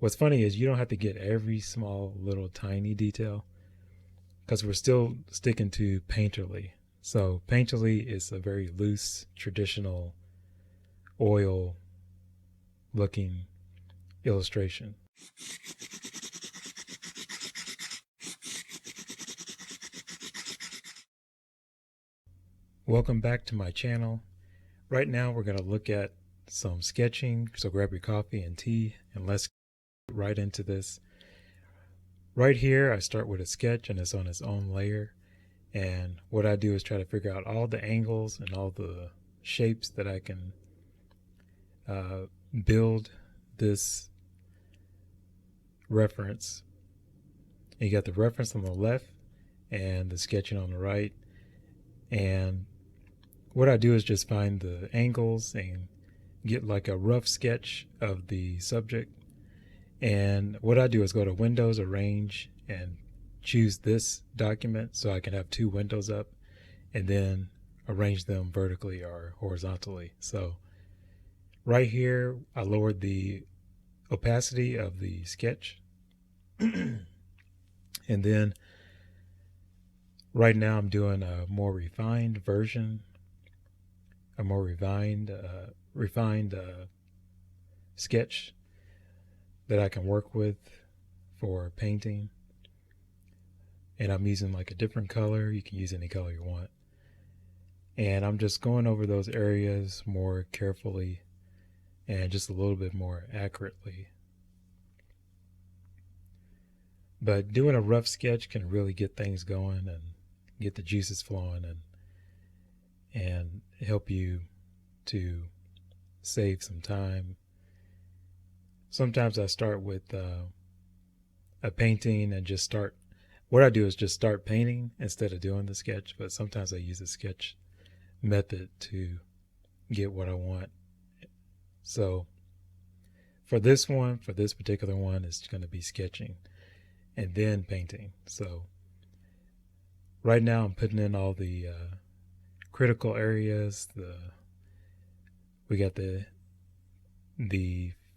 What's funny is you don't have to get every small little tiny detail because we're still sticking to Painterly. So Painterly is a very loose, traditional oil looking illustration. Welcome back to my channel. Right now we're going to look at some sketching, so grab your coffee and tea and let's get right into this. Right here I start with a sketch and it's on its own layer, and what I do is try to figure out all the angles and all the shapes that I can build this reference. And you got the reference on the left and the sketching on the right, and what I do is just find the angles and get like a rough sketch of the subject. And what I do is go to Windows, Arrange, and choose this document so I can have two windows up and then arrange them vertically or horizontally. So right here, I lowered the opacity of the sketch. And then right now I'm doing a more refined version, a more refined sketch that I can work with for painting. And I'm using like a different color. You can use any color you want. And I'm just going over those areas more carefully and just a little bit more accurately. But doing a rough sketch can really get things going and get the juices flowing and help you to save some time. Sometimes I start with a painting and just start. What I do is just start painting instead of doing the sketch, but sometimes I use the sketch method to get what I want. So for this particular one, it's going to be sketching and then painting. So right now I'm putting in all the critical areas. We got the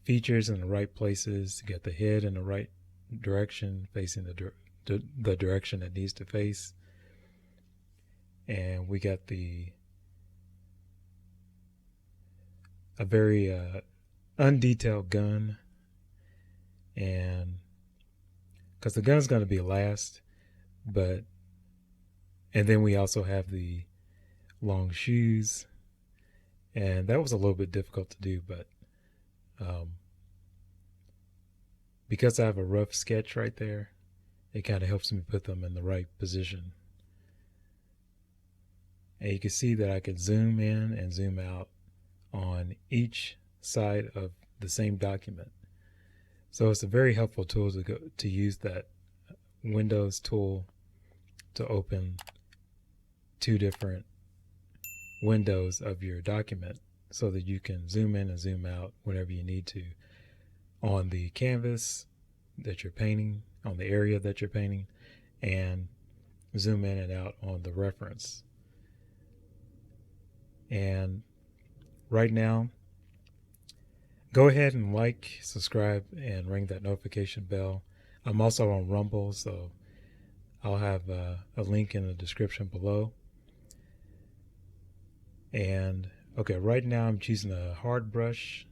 features in the right places. You got the head in the right direction, facing the direction it needs to face. And we got a very undetailed gun, and because the gun's going to be last, and then we also have the long shoes, and that was a little bit difficult to do, but because I have a rough sketch right there, it kind of helps me put them in the right position. And you can see that I can zoom in and zoom out on each side of the same document. So it's a very helpful tool to use that Windows tool to open two different windows of your document so that you can zoom in and zoom out whenever you need to on the canvas that you're painting, on the area that you're painting, and zoom in and out on the reference. And right now, go ahead and like, subscribe, and ring that notification bell. I'm also on Rumble, so I'll have a link in the description below. And okay, right now I'm choosing a hard brush,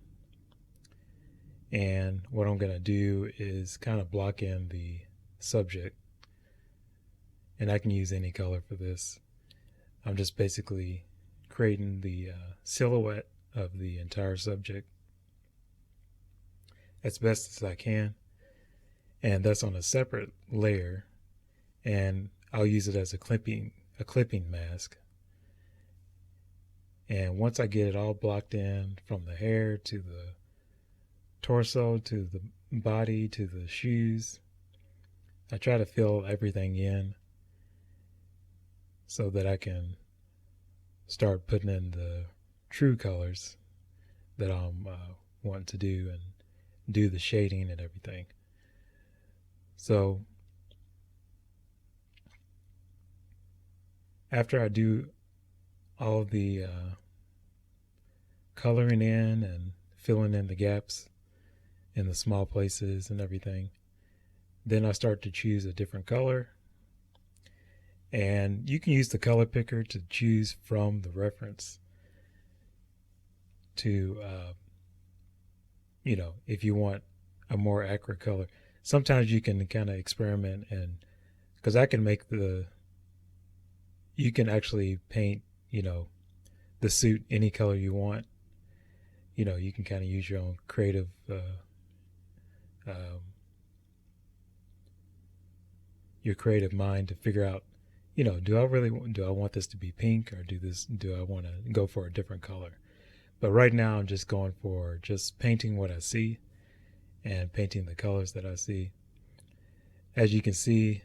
and what I'm going to do is kind of block in the subject, and I can use any color for this. I'm just basically creating the silhouette of the entire subject as best as I can, and that's on a separate layer, and I'll use it as a clipping mask. And once I get it all blocked in, from the hair to the torso to the body to the shoes, I try to fill everything in so that I can start putting in the true colors that I'm wanting to do and do the shading and everything. So after I do all the coloring in and filling in the gaps, in the small places and everything. Then I start to choose a different color, and you can use the color picker to choose from the reference to, if you want a more accurate color. Sometimes you can kind of experiment, and because you can actually paint, the suit any color you want. You can kind of use your own creative um, your creative mind to figure out, do I want this to be pink, or do I want to go for a different color? But right now I'm just going for just painting what I see and painting the colors that I see. As you can see,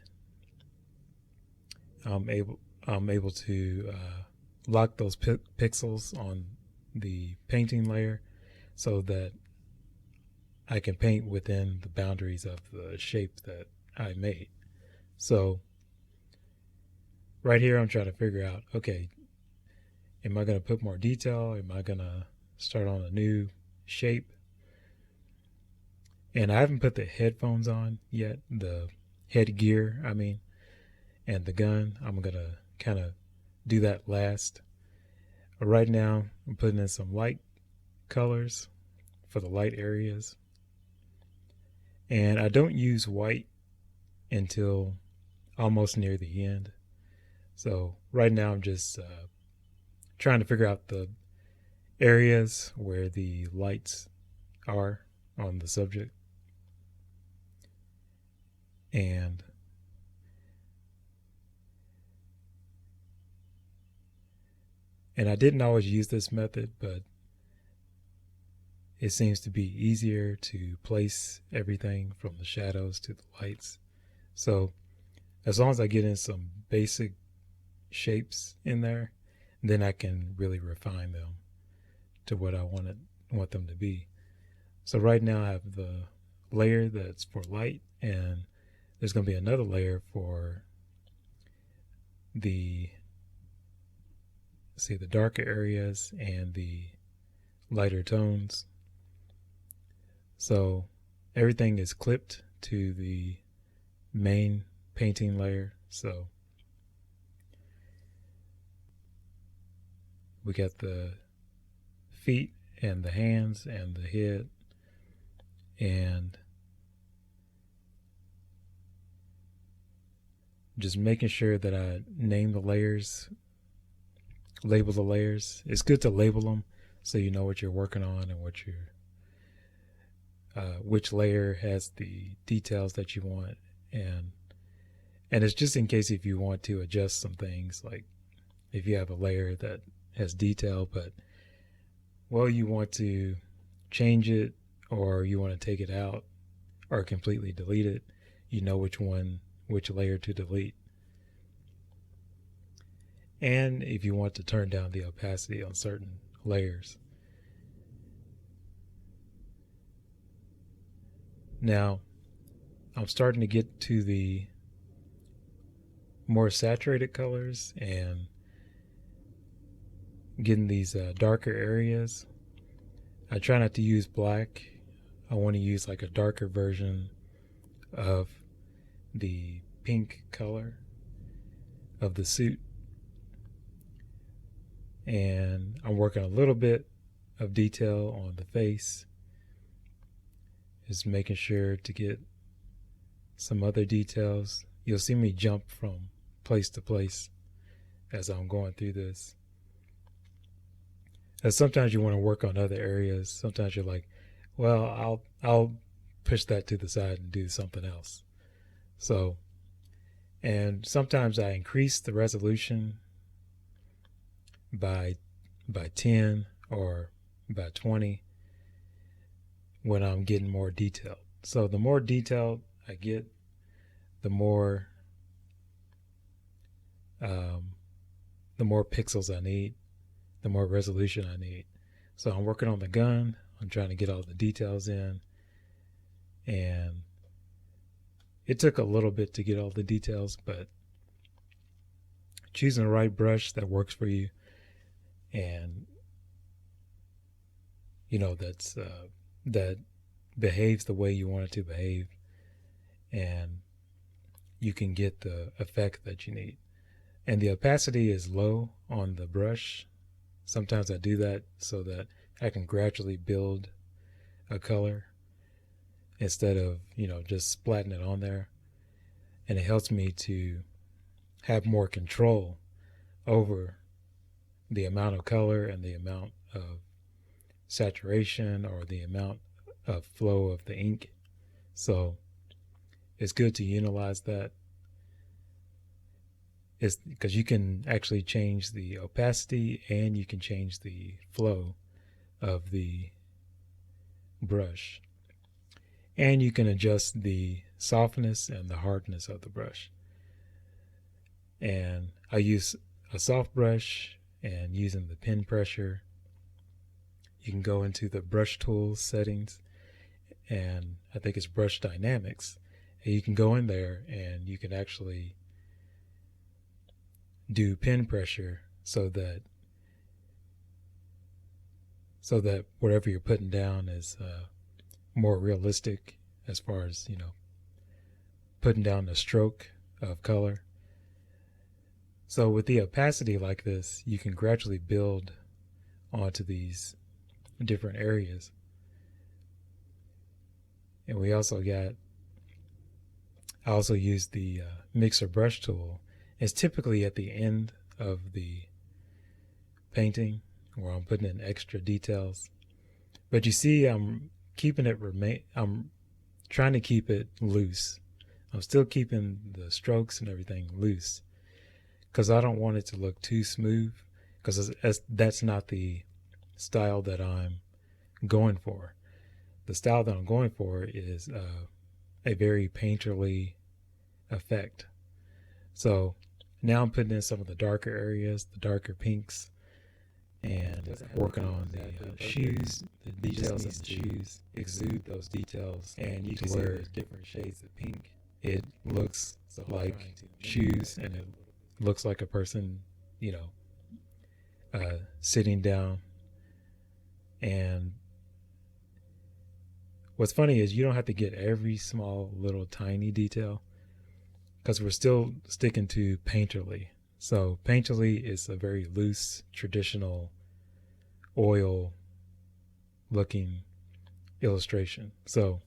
I'm able to lock those pixels on the painting layer so that I can paint within the boundaries of the shape that I made. So right here I'm trying to figure out, okay, am I going to put more detail? Am I going to start on a new shape? And I haven't put the headphones on yet, the headgear, I mean, and the gun. I'm going to kind of do that last. But right now I'm putting in some light colors for the light areas. And I don't use white until almost near the end. So right now I'm just trying to figure out the areas where the lights are on the subject. And I didn't always use this method, but it seems to be easier to place everything from the shadows to the lights. So as long as I get in some basic shapes in there, then I can really refine them to what I want them to be. So right now I have the layer that's for light, and there's going to be another layer for the darker areas and the lighter tones. So everything is clipped to the main painting layer. So we got the feet and the hands and the head, and just making sure that I name the layers, label the layers. It's good to label them so you know what you're working on and which layer has the details that you want, and it's just in case if you want to adjust some things, like if you have a layer that has detail but you want to change it, or you want to take it out or completely delete it, you know which layer to delete. And if you want to turn down the opacity on certain layers. Now, I'm starting to get to the more saturated colors and getting these darker areas. I try not to use black. I want to use like a darker version of the pink color of the suit. And I'm working a little bit of detail on the face, just making sure to get some other details. You'll see me jump from place to place as I'm going through this. And sometimes you want to work on other areas. Sometimes you're like, well, I'll push that to the side and do something else. So, and sometimes I increase the resolution by 10 or by 20 when I'm getting more detailed. So the more detailed I get, the more pixels I need, the more resolution I need. So I'm working on the gun. I'm trying to get all the details in, and it took a little bit to get all the details, but choosing the right brush that works for you, and that behaves the way you want it to behave, and you can get the effect that you need. And the opacity is low on the brush. Sometimes I do that so that I can gradually build a color instead of, just splatting it on there. And it helps me to have more control over the amount of color and the amount of saturation or the amount of flow of the ink. So it's good to utilize that. It's because you can actually change the opacity and you can change the flow of the brush, and you can adjust the softness and the hardness of the brush. And I use a soft brush, and using the pen pressure, you can go into the brush tools settings, and I think it's brush dynamics, and you can go in there and you can actually do pen pressure so that whatever you're putting down is more realistic as far as putting down the stroke of color. So with the opacity like this, you can gradually build onto these different areas. And I also use the mixer brush tool. It's typically at the end of the painting where I'm putting in extra details. But you see, I'm trying to keep it loose. I'm still keeping the strokes and everything loose because I don't want it to look too smooth, because that's not the style that I'm going for. The style that I'm going for is a very painterly effect. So now I'm putting in some of the darker areas, the darker pinks, and working on the shoes. The details of the shoes exude those details, and you can wear different shades of pink. It looks like shoes, and it looks like a person, sitting down. And what's funny is you don't have to get every small little tiny detail, because we're still sticking to painterly. So painterly is a very loose, traditional, oil looking illustration. So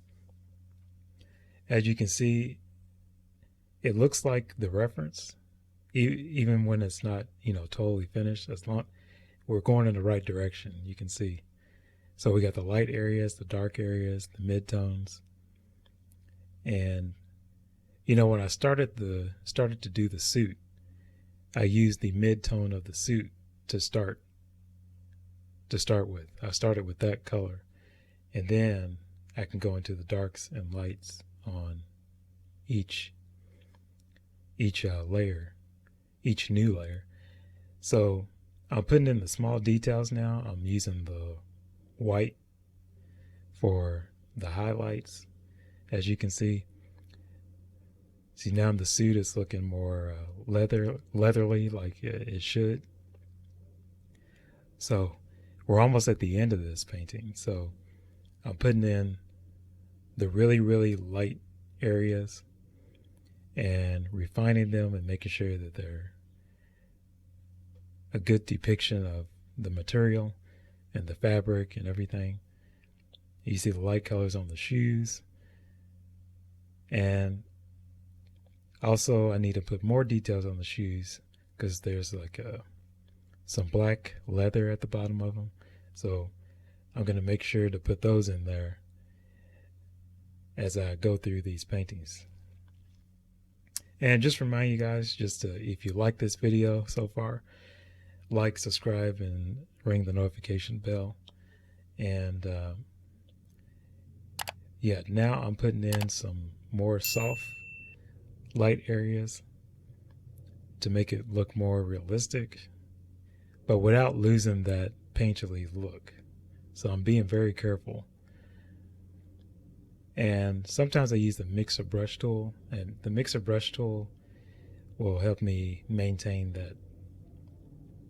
as you can see, it looks like the reference, even when it's not, totally finished. As long we're going in the right direction, you can see. So we got the light areas, the dark areas, the midtones. And when I started to do the suit, I used the mid-tone of the suit to start with. I started with that color, and then I can go into the darks and lights on each layer, each new layer. So I'm putting in the small details now. I'm using the white for the highlights, as you can see. See, now the suit is looking more leathery, like it should. So we're almost at the end of this painting. So I'm putting in the really, really light areas and refining them and making sure that they're a good depiction of the material and the fabric and everything. You see the light colors on the shoes. And also I need to put more details on the shoes, because there's like some black leather at the bottom of them. So I'm going to make sure to put those in there as I go through these paintings. And just remind you guys, if you like this video so far, like, subscribe, and ring the notification bell. And now I'm putting in some more soft light areas to make it look more realistic, but without losing that painterly look. So I'm being very careful. And sometimes I use the mixer brush tool, and the mixer brush tool will help me maintain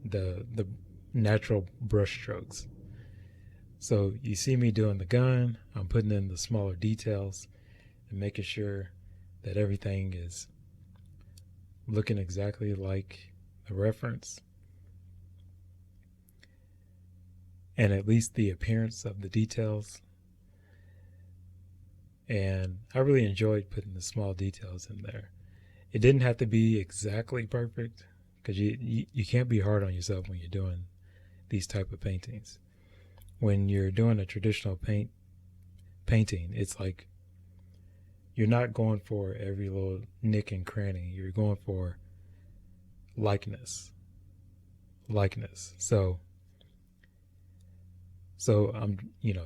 the natural brush strokes. So you see me doing the gun, I'm putting in the smaller details and making sure that everything is looking exactly like the reference, and at least the appearance of the details. And I really enjoyed putting the small details in there. It didn't have to be exactly perfect, because you can't be hard on yourself when you're doing these type of paintings. When you're doing a traditional painting, it's like you're not going for every little nick and cranny. You're going for likeness. So I'm,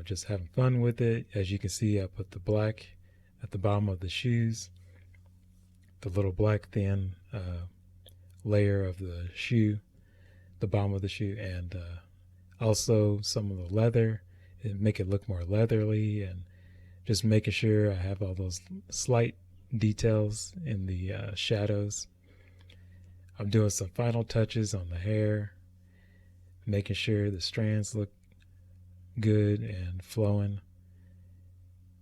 just having fun with it. As you can see, I put the black at the bottom of the shoes, the little black thin layer of the shoe, the bottom of the shoe, and also some of the leather, and make it look more leathery, and just making sure I have all those slight details in the shadows. I'm doing some final touches on the hair, making sure the strands look good and flowing,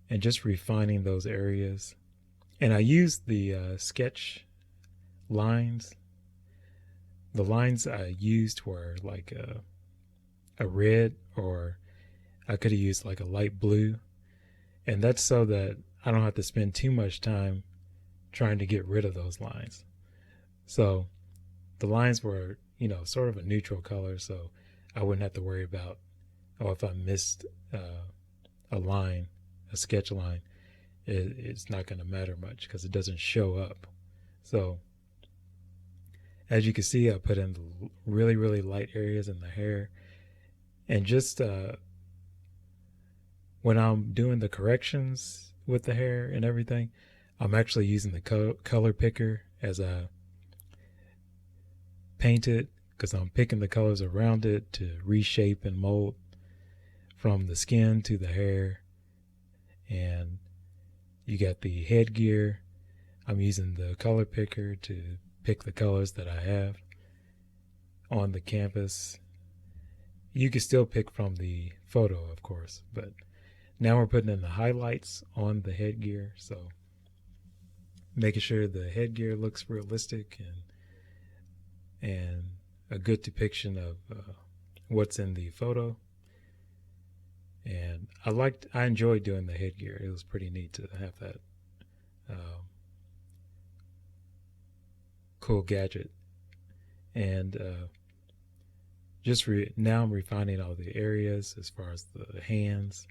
and just refining those areas. And I used the sketch lines. The lines I used were like a red, or I could have used like a light blue. And that's so that I don't have to spend too much time trying to get rid of those lines. So the lines were, sort of a neutral color, so I wouldn't have to worry about, if I missed a line, a sketch line, it's not going to matter much because it doesn't show up. So as you can see, I put in the really, really light areas in the hair. And just when I'm doing the corrections with the hair and everything, I'm actually using the color picker as I paint it, because I'm picking the colors around it to reshape and mold from the skin to the hair. And you got the headgear. I'm using the color picker to pick the colors that I have on the canvas. You can still pick from the photo, of course, but now we're putting in the highlights on the headgear, so making sure the headgear looks realistic and a good depiction of what's in the photo. And I enjoyed doing the headgear. It was pretty neat to have that cool gadget. And now I'm refining all the areas as far as the hands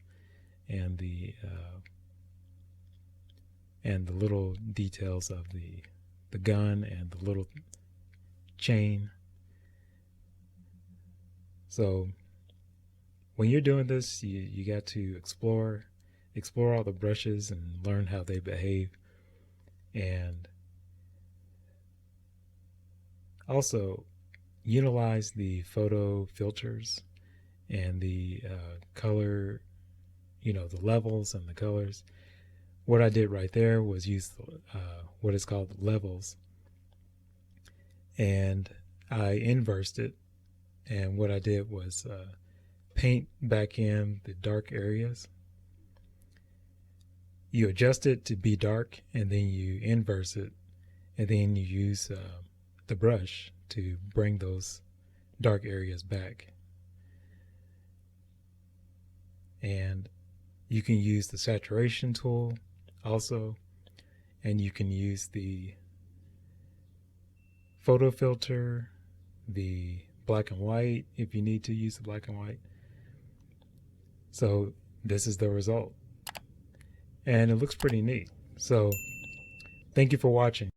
and the little details of the gun and the little chain. So when you're doing this, you got to explore all the brushes and learn how they behave, and also utilize the photo filters and the color, the levels and the colors. What I did right there was use what is called levels, and I inversed it. And what I did was paint back in the dark areas. You adjust it to be dark, and then you inverse it, and then you use the brush to bring those dark areas back. And you can use the saturation tool also, and you can use the photo filter, the black and white if you need to use the black and white. So this is the result, and it looks pretty neat. So thank you for watching.